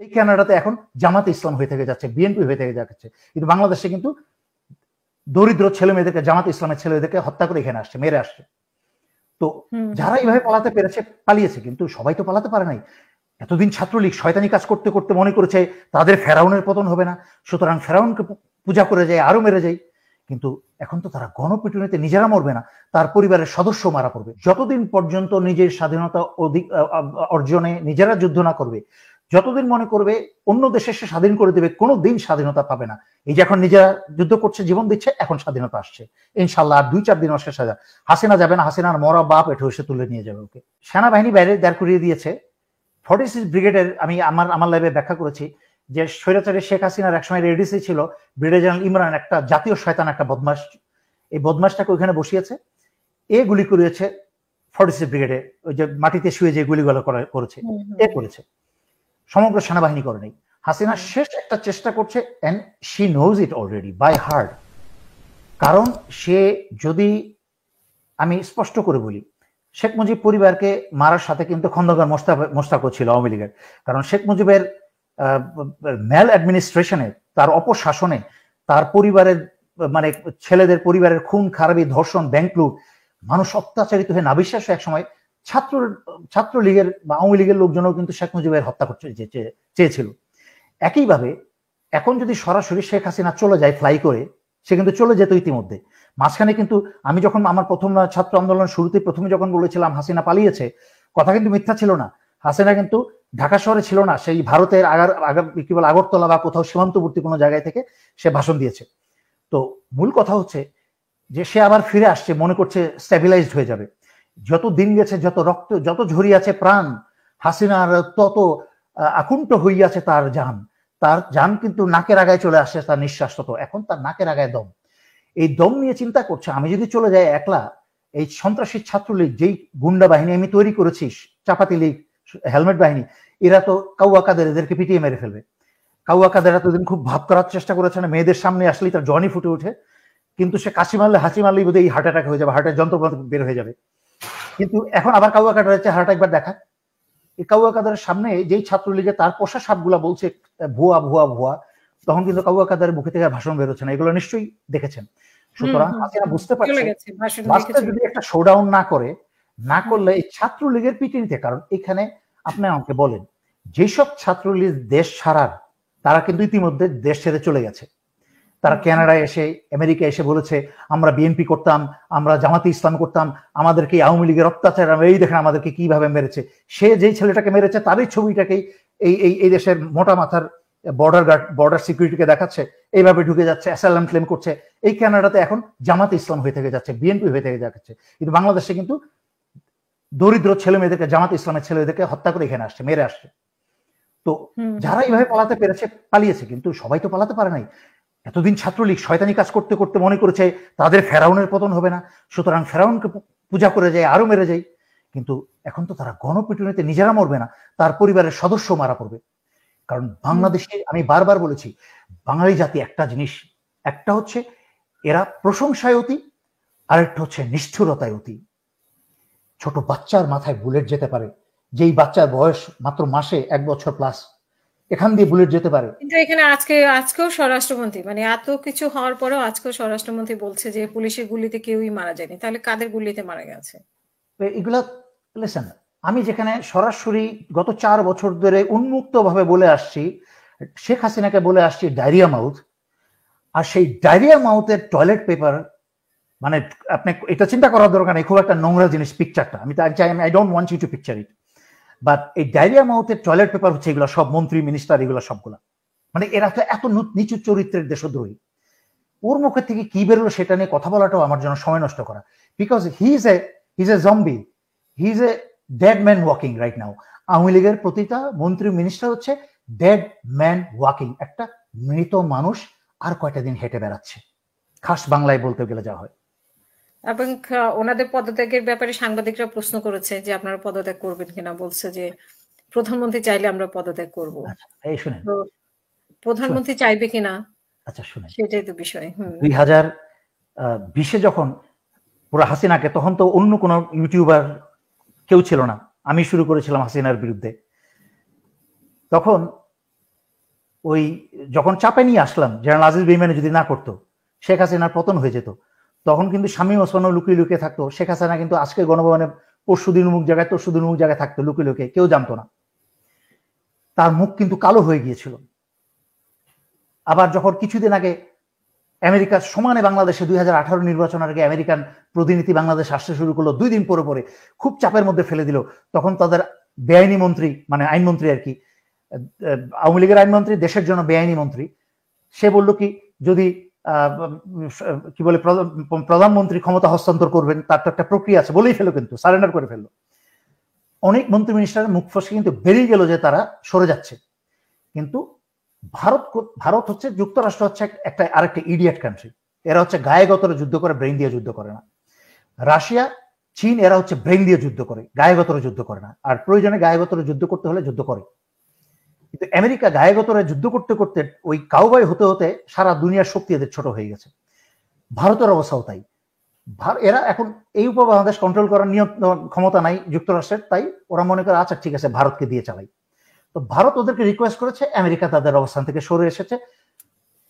এই কানাডাতে এখন জামাতে ইসলাম হয়ে থেকে যাচ্ছে, বিএনপি হয়ে থেকে যাচ্ছে, কিন্তু বাংলাদেশে কিন্তু দরিদ্র ছেলে মেয়েদেরকে, জামাত ইসলামের ছেলেদেরকে হত্যা করে এখানে আসছে, মেরে আসছে। তো যারা এইভাবে পালাতে পেরেছে পালিয়েছে, কিন্তু সবাই তো পালাতে পারে নাই। এতদিন ছাত্রলীগ শয়তানি কাজ করতে করতে মনে করেছে তাদের ফেরাউনের পতন হবে না, সুতরাং ফেরাউনকে পূজা করে যায়, আরো মেরে যায়। কিন্তু এখন তো তারা গণপিটুনিতে নিজেরা মরবে না, তার পরিবারের সদস্য মারা পড়বে। যতদিন পর্যন্ত নিজের স্বাধীনতা অর্জনে নিজেরা যুদ্ধ না করবে, যতদিন মনে করবে অন্য দেশে সে স্বাধীন করে দেবে, কোনো দিন স্বাধীনতা পাবে না। এই যে এখন নিজেরা যুদ্ধ করছে, জীবন দিচ্ছে, এখন স্বাধীনতা আসছে ইনশাল্লাহ। আর 2-4 দিন শেষ হয়ে যায়। হাসিনা যাবে না, হাসিনার মরা বাপ এঠে এসে তুলে নিয়ে যাবে ওকে। সেনাবাহিনী বাইরে দাঁড় করিয়ে দিয়েছে। 46 ব্রিগেডের আমি আমার লাইভে ব্যাখ্যা করেছি যে স্বৈরাচারী শেখ হাসিনার একসময় এডিসি ছিল ব্রিগেডিয়ার জেনারেল ইমরান, একটা জাতীয় শয়তান, একটা বদমাস। এই বদমাসটাকে ওইখানে বসিয়েছে, এ গুলি করিয়েছে 46 ব্রিগেডে, ওই যে মাটিতে শুয়ে যে গুলিগুলো করেছে, এ করেছে, সমগ্র সেনাবাহিনী করে নেই। হাসিনা শেষ একটা চেষ্টা করছে, and she knows it already by heart. কারণ সে যদি, আমি স্পষ্ট করে বলি, শেখ মুজিব পরিবারকে মারার সাথে কিন্তু খন্দকার মোস্তাকও ছিল আওয়ামী লীগের। কারণ শেখ মুজিবের ম্যাল অ্যাডমিনিস্ট্রেশনে, তার অপশাসনে, তার পরিবারের মানে ছেলেদের পরিবারের খুন খারাপি, ধর্ষণ, ব্যাংক লুট, মানুষ অত্যাচারিত হয়ে নাবিশ্বাস এক সময় ছাত্রলীগের বা আওয়ামী লীগের লোকজনও কিন্তু শেখ মুজিবের হত্যা করতে চেয়েছিল। একইভাবে এখন যদি সরাসরি শেখ হাসিনা চলে যায় ফ্লাই করে, সে কিন্তু চলে যেত ইতিমধ্যে। মাঝখানে কিন্তু আমি যখন আমার প্রথম ছাত্র আন্দোলন শুরুতে প্রথমে যখন বলেছিলাম হাসিনা পালিয়েছে, কথা কিন্তু মিথ্যা ছিল না। হাসিনা কিন্তু ঢাকা শহরে ছিল না, সেই ভারতের কি বলে আগরতলা বা কোথাও সীমান্তবর্তী কোনো জায়গায় থেকে সে ভাষণ দিয়েছে। তো মূল কথা হচ্ছে যে সে আবার ফিরে আসছে, মনে করছে স্ট্যাবিলাইজড হয়ে যাবে। যত দিন গেছে, যত রক্ত, যত ঝরিয়াছে প্রাণ, হাসিনার তত আকুণ্ঠ হইয়াছে তার জান কিন্তু নাকের আগায় চলে আসছে, তার নিঃশ্বাস তত, এখন তার নাকের আগায় দম। এই দম নিয়ে চিন্তা করছে, আমি যদি চলে যাই একলা, এই সন্ত্রাসী ছাত্রলীগ, যেই গুন্ডা বাহিনী আমি তৈরি করেছি, চাপাতি লীগ, হেলমেট বাহিনী, এরা তো কাউয়া কাদের, এদেরকে পিটিয়ে মেরে ফেলবে। কাউয়া কাদের এতদিন খুব ভাব করার চেষ্টা করেছে না, মেয়েদের সামনে আসলেই তার জনি ফুটে ওঠে, কিন্তু সে কাশি মারলে, হাসি মারলেই বোধহয় হার্ট অ্যাটাক হয়ে যাবে, হার্টের যন্ত্রপাতি বের হয়ে যাবে। কিন্তু এখন আবার কাউয়া কাদের হচ্ছে হার্ট একবার দেখা। এই কাউয়া কাদের সামনে যেই ছাত্রলীগে তার পোষা সাপগুলা বলছে ভুয়া ভুয়া ভুয়া, তখন কিন্তু কাউয়া কাদের মুখে থেকে ভাষণ বেরোচ্ছে না। এগুলো নিশ্চয়ই দেখেছেন। সুতরাং হাসিনা বুঝতে পারছে রাস্তায় যদি একটা শোডাউন না করলে এই ছাত্রলীগের পিটিনিতে, কারণ এখানে আপনি আমাকে বলেন, যেসব ছাত্রলীগ দেশ ছাড়ার, তারা কিন্তু ইতিমধ্যে দেশ ছেড়ে চলে গেছে। তারা কানাডায় এসে, আমেরিকা এসে বলেছে আমরা বিএনপি করতাম, আমরা জামাতে ইসলাম করতাম, আমাদেরকে আওয়ামী লীগের অত্যাচার, এই দেখেন আমাদেরকে কিভাবে মেরেছে। সে যেই ছেলেটাকে মেরেছে তারই ছবিটাকেই এই দেশের মোটা মাথার বর্ডার সিকিউরিটিকে দেখাচ্ছে, এইভাবে ঢুকে যাচ্ছে, অ্যাসাইলাম ক্লেম করছে। এই কানাডাতে এখন জামাতে ইসলাম হয়ে থেকে যাচ্ছে, বিএনপি হয়ে থেকে যাচ্ছে, কিন্তু বাংলাদেশে কিন্তু দরিদ্র ছেলে মেয়েদেরকে, জামাতে ইসলামের ছেলেদেরকে হত্যা করে এখানে আসছে, মেরে আসছে। তো যারা এইভাবে পালাতে পেরেছে পালিয়েছে, কিন্তু সবাই তো পালাতে পারে নাই। এতদিন ছাত্রলীগ শয়তানি কাজ করতে করতে মনে করেছে তাদের ফেরাউনের পতন হবে না, সুতরাং ফেরাউনকে পূজা করে যায়, আরো মেরে যায়। কিন্তু এখন তো তারা গণপিটুনিতে নিজেরা মরবে না, তার পরিবারের সদস্য মারা পড়বে। কারণ বাংলাদেশে, আমি বারবার বলেছি, বাঙালি জাতি একটা জিনিস, একটা হচ্ছে এরা প্রশংসায় অতি, আরেকটা হচ্ছে নিষ্ঠুরতায় অতি। ছোট বাচ্চার মাথায় বুলেট যেতে পারে, যেই বাচ্চার বয়স মাত্র মাসে 1 বছর প্লাস, এখান দিয়ে বুলেট যেতে পারে। কিন্তু এখানে আজকেও স্বরাষ্ট্রমন্ত্রী, মানে এত কিছু হওয়ার পরেও আজকেও স্বরাষ্ট্রমন্ত্রী বলছে যে পুলিশের গুলিতে কেউই মারা যায়নি। তাহলে কাদের গুলিতে মারা গেছে? এগুলা লেসেন, আমি যেখানে সরাসরি গত 4 বছর ধরে উন্মুক্ত ভাবে বলে আসছি, শেখ হাসিনাকে বলে আসছি ডায়রিয়া মাউথ, আর সেই ডায়রিয়া মাউথের টয়লেট পেপার, মানে আপনি এটা চিন্তা করার দরকার নেই, খুব একটা নোংরা জিনিস পিকচারটা, আমি I don't want you to picture it, but এই ডায়রিয়া মাউথের টয়লেট পেপার হচ্ছে এগুলো সব মন্ত্রী মিনিস্টার, এগুলো সবগুলা, মানে এরা তো এত নিচু চরিত্রের দেশদ্রোহী। ওর মুখে থেকে কি বেরোলো সেটা নিয়ে কথা বলাটাও আমার জন্য সময় নষ্ট করা, because he is a zombie, he is a dead man walking right now. Awami লীগের প্রতিটা মন্ত্রী মিনিস্টার হচ্ছে ডেড ম্যান ওয়াকিং, একটা মৃত মানুষ আর কয়টা দিন হেঁটে বেড়াচ্ছে, খাস বাংলায় বলতে গেলে যা হয়। এবং ওনাদের পদত্যাগের ব্যাপারে সাংবাদিকরা প্রশ্ন করেছে যে আপনারা পদত্যাগ করবেন কিনা, বলছে যে প্রধানমন্ত্রী চাইলে আমরা পদত্যাগ করবো। এই শুনেন, তো প্রধানমন্ত্রী চাইবে কিনা, আচ্ছা শুনেন, সেটাই তো বিষয়। 2020 যখন পুরো হাসিনাকে, তখন তো অন্য কোনো ইউটিউবার কেউ ছিল না, আমি শুরু করেছিলাম হাসিনার বিরুদ্ধে। তখন ওই যখন চাপে নিয়ে আসলাম জেনারেল আজিজ বেইমানি যদি না করতো শেখ হাসিনার পতন হয়ে যেত, তখন কিন্তু শামীম ওসমানও লুকিয়ে লুকিয়ে থাকতো। শেখ হাসিনা কিন্তু আজকে গণভবনে পরশুদিন অমুক জায়গায় তরশুদিন অমুক জায়গায় থাকতো লুকিয়ে লুকিয়ে, কেউ জানতো না। তার মুখ কিন্তু কালো হয়ে গিয়েছিল। আবার যখন কিছুদিন আগে আমেরিকার সমানে বাংলাদেশে 2018 নির্বাচনের আগে আমেরিকান প্রতিনিধি বাংলাদেশ আসতে শুরু করলো, 2 দিন পরে পরে খুব চাপের মধ্যে ফেলে দিল, তখন তাদের বেআইনি মন্ত্রী, মানে আইনমন্ত্রী আর কি, আওয়ামী লীগের আইনমন্ত্রী, দেশের জন্য বেআইনি মন্ত্রী, সে বলল কি যদি কি বলে প্রধানমন্ত্রী ক্ষমতা হস্তান্তর করবেন, তার তো একটা প্রক্রিয়া আছে বলেই ফেলো, কিন্তু সারেন্ডার করে ফেললো। অনেক মন্ত্রী মিনিস্টারের মুখ ফসকে কিন্তু বেরিয়ে গেল যে তারা সরে যাচ্ছে। কিন্তু ভারত হচ্ছে, যুক্তরাষ্ট্র হচ্ছে একটা আরেকটা ইডিয়েট কান্ট্রি। এরা হচ্ছে গায়ে গতরে যুদ্ধ করে, ব্রেন দিয়ে যুদ্ধ করে না। রাশিয়া, চীন, এরা হচ্ছে ব্রেন দিয়ে যুদ্ধ করে, গায়ে গতরে যুদ্ধ করে না। আর প্রয়োজনে গায়ে গতরে যুদ্ধ করতে হলে যুদ্ধ করে। কিন্তু আমেরিকা গায়ে গতরে যুদ্ধ করতে করতে ওই কাউবয় হতে হতে সারা দুনিয়ার শক্তি এদের ছোট হয়ে গেছে। ভারতের অবস্থাও তাই। এরা এখন এই উপমহাদেশ কন্ট্রোল করার ক্ষমতা নাই যুক্তরাষ্ট্রের, তাই ওরা মনে করে আচ্ছা ঠিক আছে ভারতকে দিয়ে চালাই। তো ভারত ওদেরকে রিকোয়েস্ট করেছে, আমেরিকা তাদের অবস্থান থেকে সরে এসেছে।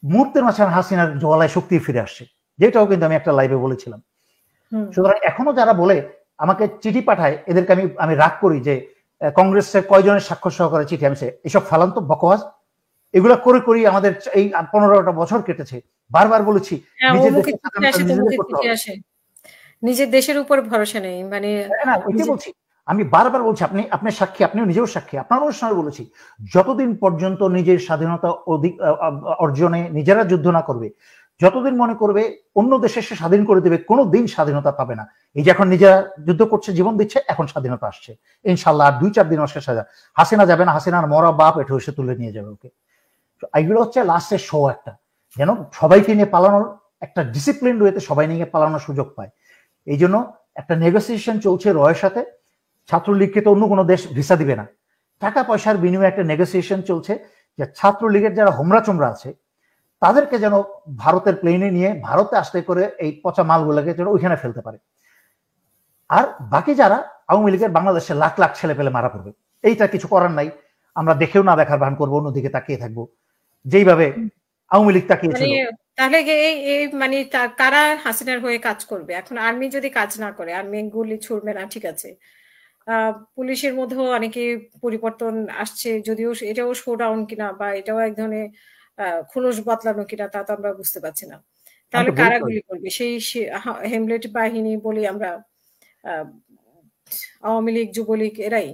মুহূর্তের মাঝখানে হাসিনার জলায় শক্তি ফিরে আসছে, যেটাও কিন্তু আমি একটা লাইভে বলেছিলাম। সুতরাং এখনো যারা বলে আমাকে চিঠি পাঠায়, এদেরকে আমি রাগ করি যে কংগ্রেসের কয়জনের স্বাক্ষর সহকারে চিঠি, আমি এসব ফালান্ত বকওয়াজ এগুলা করে করি আমাদের এই 15টা বছর কেটেছে। বারবার বলেছি নিজের দেশের উপর ভরসা নেই, মানে না ওইটাই বলছি, আমি বারবার বলছি, আপনি সাক্ষী, আপনিও নিজেও সাক্ষী, আপনার অনুষ্ঠানে বলেছি, যতদিন পর্যন্ত নিজের স্বাধীনতা অর্জনে নিজেরা যুদ্ধ না করবে, যতদিন মনে করবে অন্য দেশে সে স্বাধীন করে দেবে, কোনো দিন স্বাধীনতা পাবে না। এই যে এখন নিজেরা যুদ্ধ করছে, জীবন দিচ্ছে, এখন স্বাধীনতা আসছে ইনশাল্লাহ। আর 2-4 দিন শেষ হয়ে যাবে, হাসিনা যাবে না, হাসিনার মরা বাপ এঠে এসে তুলে নিয়ে যাবে ওকে। এইগুলো হচ্ছে লাস্টের শো, একটা যেন সবাইকে নিয়ে পালানোর একটা ডিসিপ্লিন রয়েছে, সবাই নিয়ে পালানোর সুযোগ পায়। এই জন্য একটা নেগোসিয়েশন চলছে রয়ের সাথে। ছাত্রলীগকে তো অন্য কোনো দেশ ভিসা দিবে না, টাকা পয়সার বিনিময়ে একটা নেগোসিয়েশন চলছে যে ছাত্রলীগের যারা হোমরা চোমরা আছে তাদেরকে যেন ভারতের প্লেনে নিয়ে ভারতে আসতে করে এই পচা মালগুলোকে যেন ওইখানে ফেলতে পারে। আর বাকি যারা আওয়ামী লীগের বাংলাদেশে লাখ লাখ ছেলে পেলে মারা পড়বে, এইটা কিছু করার নাই, আমরা দেখেও না দেখার ভান করবো, অন্যদিকে তাকিয়ে থাকবো যেইভাবে আওয়ামী লীগ তাকিয়েছিল। তাহলে মানে কারা হাসিনার হয়ে কাজ করবে? এখন আর্মি যদি কাজ না করে, আর্মি গুলি ছুড়বে না, ঠিক আছে, পুলিশের মধ্যেও অনেকে পরিবর্তন আসছে, যদিও এটাও শোডাউন কিনা বা এটাও এক ধরনের খোলস বদলানো কিনা তা তো আমরা বুঝতে পারছি না। তাহলে কারা গুলি করবে? সেই হেমলেট বাহিনী বলি আমরা, আওয়ামী লীগ, যুবলীগ, এরাই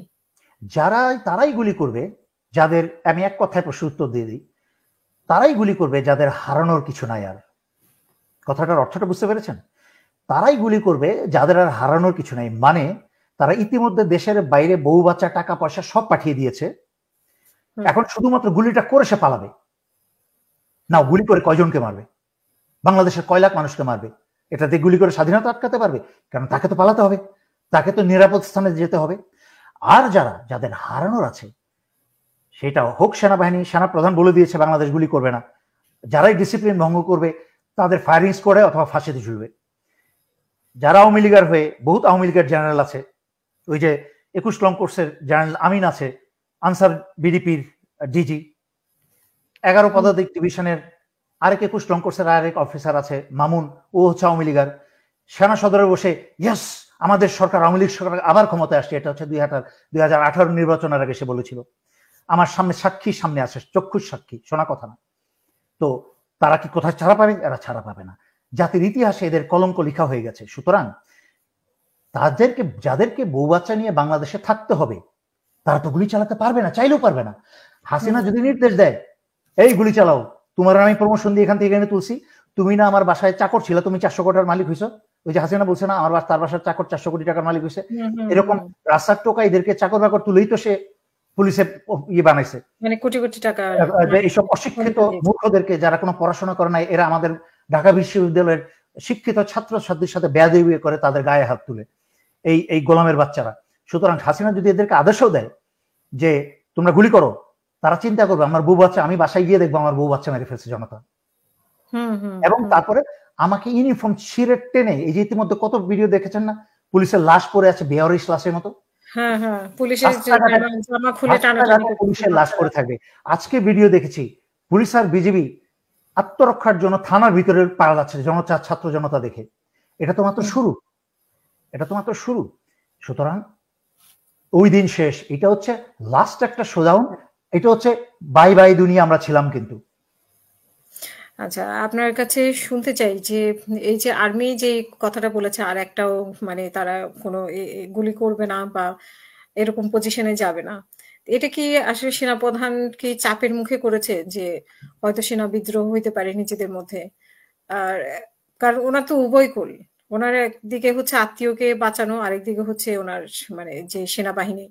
তারাই গুলি করবে যাদের, আমি এক কথায় প্রশ্ন উত্তর দিয়ে দিই, তারাই গুলি করবে যাদের হারানোর কিছু নাই। আর কথাটার অর্থটা বুঝতে পেরেছেন? তারাই গুলি করবে যাদের আর হারানোর কিছু নাই, মানে তারা ইতিমধ্যে দেশের বাইরে বউ বাচ্চা টাকা পয়সা সব পাঠিয়ে দিয়েছে, এখন শুধুমাত্র গুলিটা করে সে পালাবে না। গুলি করে কয়জনকে মারবে? বাংলাদেশের কয় লাখ মানুষকে মারবে? এটাতে গুলি করে স্বাধীনতা আটকাতে পারবে? কারণ তাকে তো পালাতে হবে, তাকে তো নিরাপদ স্থানে যেতে হবে। আর যাদের হারানোর আছে, সেটা হোক সেনাবাহিনী, সেনাপ্রধান বলে দিয়েছে বাংলাদেশ গুলি করবে না, যারাই ডিসিপ্লিন ভঙ্গ করবে তাদের ফায়ারিং স্কোয়াডে অথবা ফাঁসিতে ঝুলবে। যারা আওয়ামী লীগের হয়ে, বহুত আওয়ামী লীগের জেনারেল আছে, ওই যে 21 লং কোর্সের জেনারেল আমিন আছে, আনসার বিডিপির ডিজি, 11 পদাতিক ডিভিশনের আরেক 21 লং কোর্সের আরেক অফিসার আছে মামুন, ও হচ্ছে আওয়ামী লীগার। সেনা সদরে বসে ইয়েস আমাদের সরকার, আওয়ামী লীগ সরকার আবার ক্ষমতায় আসছে, এটা হচ্ছে 2018 নির্বাচনের আগে সে বলেছিল। আমার সামনে সাক্ষী, সামনে আছে চক্ষুর সাক্ষী, শোনা কথা না। তো তারা কি কোথায় ছাড়া পাবে? এরা ছাড়া পাবে না, জাতির ইতিহাসে এদের কলঙ্ক লেখা হয়ে গেছে। সুতরাং যাদেরকে বউ বাচ্চা নিয়ে বাংলাদেশে থাকতে হবে, তারা তো গুলি চালাতে পারবে না, চাইলেও পারবে না। হাসিনা যদি নির্দেশ দেয় এই গুলি চালাও, তোমার আমি প্রমোশন দিয়ে এখান থেকে এনে তুলছি, তুমি না আমার বাসায় চাকর ছিল, তুমি 400 কোটি টাকার মালিক হইছো। ওই যে হাসিনা বলছে না আমার তার বাসার চাকর 400 কোটি টাকার মালিক হয়েছে, এরকম রাস্তার টোকা এদেরকে চাকর বাকর তুলেই তো সে পুলিশে ইয়ে বানাইছে, মানে কোটি কোটি টাকা। এইসব অশিক্ষিত মূর্খদেরকে, যারা কোনো পড়াশোনা করে নাই, এরা আমাদের ঢাকা বিশ্ববিদ্যালয়ের শিক্ষিত ছাত্রছাত্রীর সাথে বেয়াদবি করে তাদের গায়ে হাত তুলে, এই গোলামের বাচ্চারা। সুতরাং হাসিনা যদি এদেরকে আদেশও দেয় যে তোমরা গুলি করো, তারা চিন্তা করবে আমার বউ বাচ্চা, আমি বাসায় গিয়ে দেখবো আমার বউ বাচ্চা মেরে ফেলছে জনতা। এবং তারপরে আমাকে ইউনিফর্ম ছিঁড়ে টেনে, এই যে ইতিমধ্যে কত ভিডিও দেখেছেন না, পুলিশের লাশ পড়ে আছে বেয়ারিশ লাশের মতো, পুলিশের লাশ পড়ে থাকবে। আজকে ভিডিও দেখেছি পুলিশ আর বিজিবি আত্মরক্ষার জন্য থানার ভিতরে পাওয়া যাচ্ছে ছাত্র জনতা দেখে। এটা তো মাত্র শুরু, এটা তো মাত্র শুরু। সুতরাং ওই দিন শেষ, এটা হচ্ছে লাস্ট একটা শোডাউন, এটা হচ্ছে বাই বাই দুনিয়া আমরা ছিলাম কিন্তু। আচ্ছা, আপনার কাছে শুনতে চাই যে এই যে আর্মি যে কথাটা বলেছে আর একটাও মানে তারা কোনো গুলি করবে না বা এরকম পজিশনে যাবে না। এটা কি আসলে সেনাপ্রধান কি চাপের মুখে করেছে যে হয়তো সেনা বিদ্রোহ হইতে পারে নিজেদের মধ্যে? আর কারণ ওনার তো উভয় করি। ওনার একদিকে হচ্ছে আত্মীয়কে বাঁচানো, আরেকদিকে হচ্ছে ওনার মানে যে সেনাবাহিনী,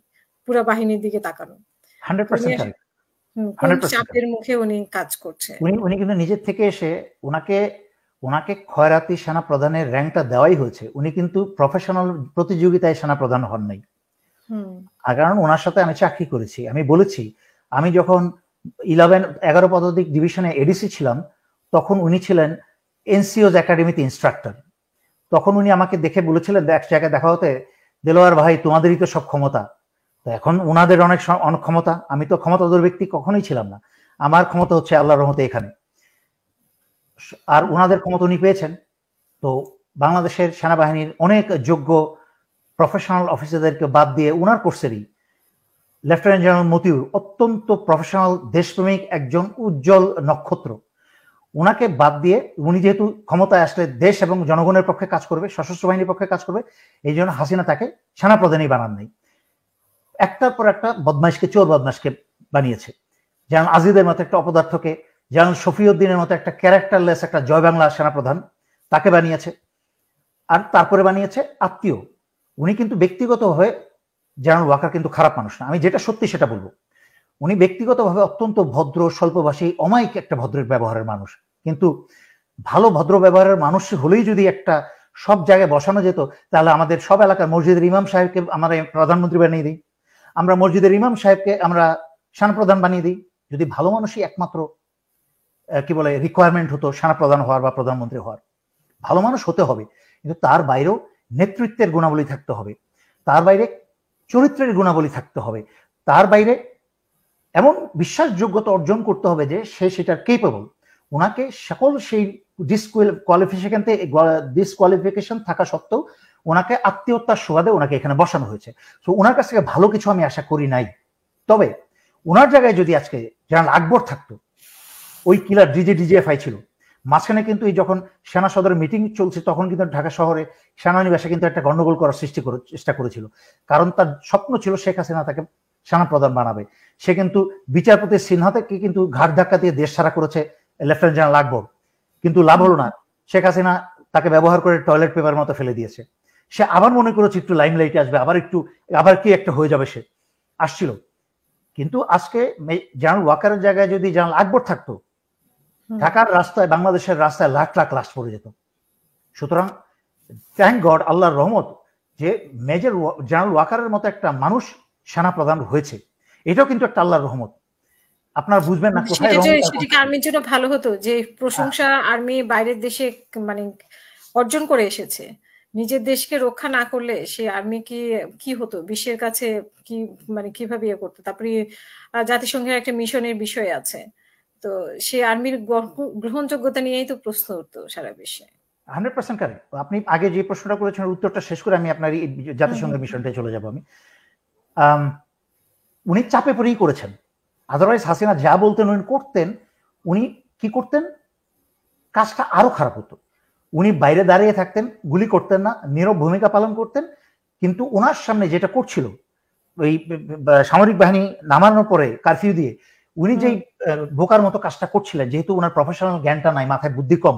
পুরা বাহিনীর দিকে তাকানো। উনি 100% কারেক্ট, কোন 100% চাপের মুখে উনি কাজ করছে? উনি কিন্তু নিজের থেকে এসে ওনাকে খয়রাতি সেনা প্রধানের র্যাঙ্কটা দেওয়াই হয়েছে। উনি কিন্তু প্রফেশনাল প্রতিযোগিতায় সেনা প্রধান হন নাই। আর কারণ ওনার সাথে আমি চাকরি করেছি, আমি বলেছি, আমি যখন 11 পদাতিক ডিভিশনে এডিসি ছিলাম তখন উনি ছিলেন এনসিওজ একাডেমিতে ইনস্ট্রাক্টর। তখন উনি আমাকে দেখে বলেছিলেন, এক জায়গায় দেখা হতে, দেলোয়ার ভাই তোমাদেরই তো সব ক্ষমতা। তো এখন ওনাদের অনেক ক্ষমতা, আমি তো ক্ষমতাধর ব্যক্তি কখনোই ছিলাম না। আমার ক্ষমতা হচ্ছে আল্লাহর রহমতে এখানে, আর ওনাদের ক্ষমতা উনি পেয়েছেন। তো বাংলাদেশের সেনাবাহিনীর অনেক যোগ্য প্রফেশনাল অফিসারদেরকে বাদ দিয়ে উনার কোর্সেরই লেফটেন্যান্ট জেনারেল মতিউর অত্যন্ত প্রফেশনাল দেশপ্রেমিক একজন উজ্জ্বল নক্ষত্র, উনাকে বাদ দিয়ে উনি যেহেতু ক্ষমতায় আসলে দেশ এবং জনগণের পক্ষে কাজ করবে, সশস্ত্র বাহিনীর পক্ষে কাজ করবে, এই জন্য হাসিনা তাকে সেনাপ্রধানই বানান নাই। একটার পর একটা বদমাইশকে, চোর বদমাইশকে বানিয়েছে। যেমন আজিদের মতো একটা অপদার্থকে, যেমন শফিউদ্দিনের মতো একটা ক্যারেক্টারলেস একটা জয় বাংলা সেনাপ্রধান, তাকে বানিয়েছে। আর তারপরে বানিয়েছে আত্মীয়। উনি কিন্তু ব্যক্তিগতভাবে জেনারেল ওয়াকার কিন্তু খারাপ মানুষ না, আমি যেটা সত্যি সেটা বলবো। উনি ব্যক্তিগতভাবে অত্যন্ত ভদ্র, স্বল্পভাষী, অমায়িক একটা ভদ্র ব্যবহারের মানুষ। কিন্তু ভালো ভদ্র ব্যবহারের মানুষ হলেই যদি একটা সব জায়গায় বসানো যেত, তাহলে আমাদের সব এলাকার মসজিদের ইমাম সাহেবকে আমরা প্রধানমন্ত্রী বানিয়ে দিই, আমরা মসজিদের ইমাম সাহেবকে আমরা সেনাপ্রধান বানিয়ে দিই। যদি ভালো মানুষই একমাত্র কি বলে রিকোয়ারমেন্ট হতো সেনাপ্রধান হওয়ার বা প্রধানমন্ত্রী হওয়ার, ভালো মানুষ হতে হবে, কিন্তু তার বাইরেও নেতৃত্বের গুণাবলী থাকতে হবে, তার বাইরে চরিত্রের গুণাবলী থাকতে হবে, তার বাইরে এমন বিশ্বাসযোগ্যতা অর্জন করতে হবে যে সে সেটার কেপেবল। ওনাকে সকল সেই ডিসকোয়ালিফিকেশন থাকা সত্ত্বেও ওনাকে আত্মীয়তার সুবাদে ওনাকে এখানে বসানো হয়েছে। তো ওনার কাছ থেকে ভালো কিছু আমি আশা করি নাই। তবে ওনার জায়গায় যদি আজকে জেনারেল আকবর থাকতো, ওই কিলার ডিজিএফআই ছিল, মাঝখানে কিন্তু এই যখন সেনা সদরের মিটিং চলছে তখন কিন্তু ঢাকা শহরে সেনানিবাসে কিন্তু একটা গন্ডগোল করার চেষ্টা করেছিল, কারণ তার স্বপ্ন ছিল শেখ হাসিনা তাকে সেনাপ্রধান বানাবে। সে কিন্তু বিচারপতি সিনহা থেকে কিন্তু ঘাট ধাক্কা দিয়ে দেশ ছাড়া করেছে লেফটেন্যান্ট জেনারেল আকবর, কিন্তু লাভ হলো না। শেখ হাসিনা তাকে ব্যবহার করে টয়লেট পেপার মতো ফেলে দিয়েছে। সে আবার মনে করেছে একটু লাইমলাইটে আসবে, আবার কি একটা হয়ে যাবে, সে আসছিল। কিন্তু আজকে জেনারেল ওয়াকারের জায়গায় যদি জেনারেল আকবর থাকতো, ঢাকার রাস্তায়, বাংলাদেশের রাস্তায় লাখ লাখ লাশ পড়ে যেত। সুতরাং থ্যাংক গড, আল্লাহর রহমত যে মেজর জেনারেল ওয়াকারের মতো একটা মানুষ সেনাপ্রধান হয়েছে, এটাও কিন্তু একটা আল্লাহর রহমত। আপনার বুঝবেন না কোথায় সেটাকে আর্মির জন্য ভালো হতো যে প্রশংসা আর্মি বাইরের দেশে মানে অর্জন করে এসেছে, নিজের দেশকে রক্ষা না করলে সে আর্মি কি হতো বিশ্বের কাছে, কি মানে কিভাবে ইয়ে করতো। তারপরে জাতিসংঘের একটা মিশনের বিষয় আছে, তো সে আর্মির গ্রহণযোগ্যতা নিয়েই তো প্রশ্ন উঠতো সারা বিশ্বে। 100% কারেক্ট। আপনি আগে যে প্রশ্নটা করেছেন উত্তরটা শেষ করে আমি আপনার এই জাতিসংঘের মিশনটাই চলে যাব। আমি উনি চাপে পড়েই করেছেন, আদারওয়াইজ হাসিনা যা বলতেন উনি করতেন। উনি কি করতেন, কাজটা আরো খারাপ হতো। উনি বাইরে দাঁড়িয়ে থাকতেন, গুলি করতেন না, নীরব ভূমিকা পালন করতেন। কিন্তু ওনার সামনে যেটা করছিল ওই সামরিক বাহিনী নামানোর পরে কারফিউ দিয়ে, উনি যেই বোকার মতো কাজটা করছিলেন, যেহেতু ওনার প্রফেশনাল জ্ঞানটা নাই, মাথায় বুদ্ধি কম,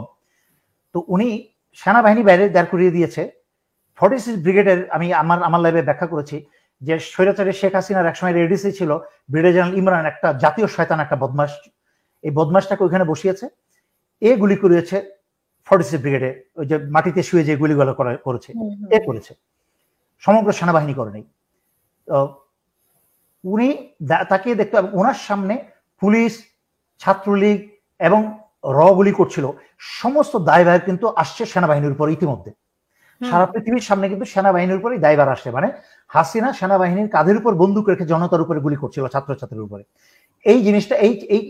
তো উনি সেনাবাহিনী বাইরে দাঁড় করিয়ে দিয়েছে। 46 ব্রিগেডের আমি আমার লাইভে ব্যাখ্যা করেছি যে স্বৈরাচারী শেখ হাসিনার একসময় এডিসি ছিল ব্রিগেডিয়ার জেনারেল ইমরান, একটা জাতীয় শয়তান, একটা বদমাস। এই বদমাসটাকে ওইখানে বসিয়েছে, গুলি করিয়েছে 46 ব্রিগেডে, ওই যে মাটিতে শুয়ে যে গুলিগুলো করেছে, করেছে, সমগ্র সেনাবাহিনী করে নেই। উনি তাকে দেখতে, ওনার সামনে পুলিশ, ছাত্রলীগ এবং গুলি করছিল, সমস্ত দায়ভার কিন্তু আসছে সেনাবাহিনীর উপর। ইতিমধ্যে সারা পৃথিবীর সামনে কিন্তু সেনাবাহিনীর উপরেই দায়ভার আসছে, মানে হাসিনা সেনাবাহিনীর কাঁধের উপর বন্দুক রেখে জনতার উপরে গুলি করছিল, ছাত্রছাত্রীর উপরে। এই জিনিসটা এই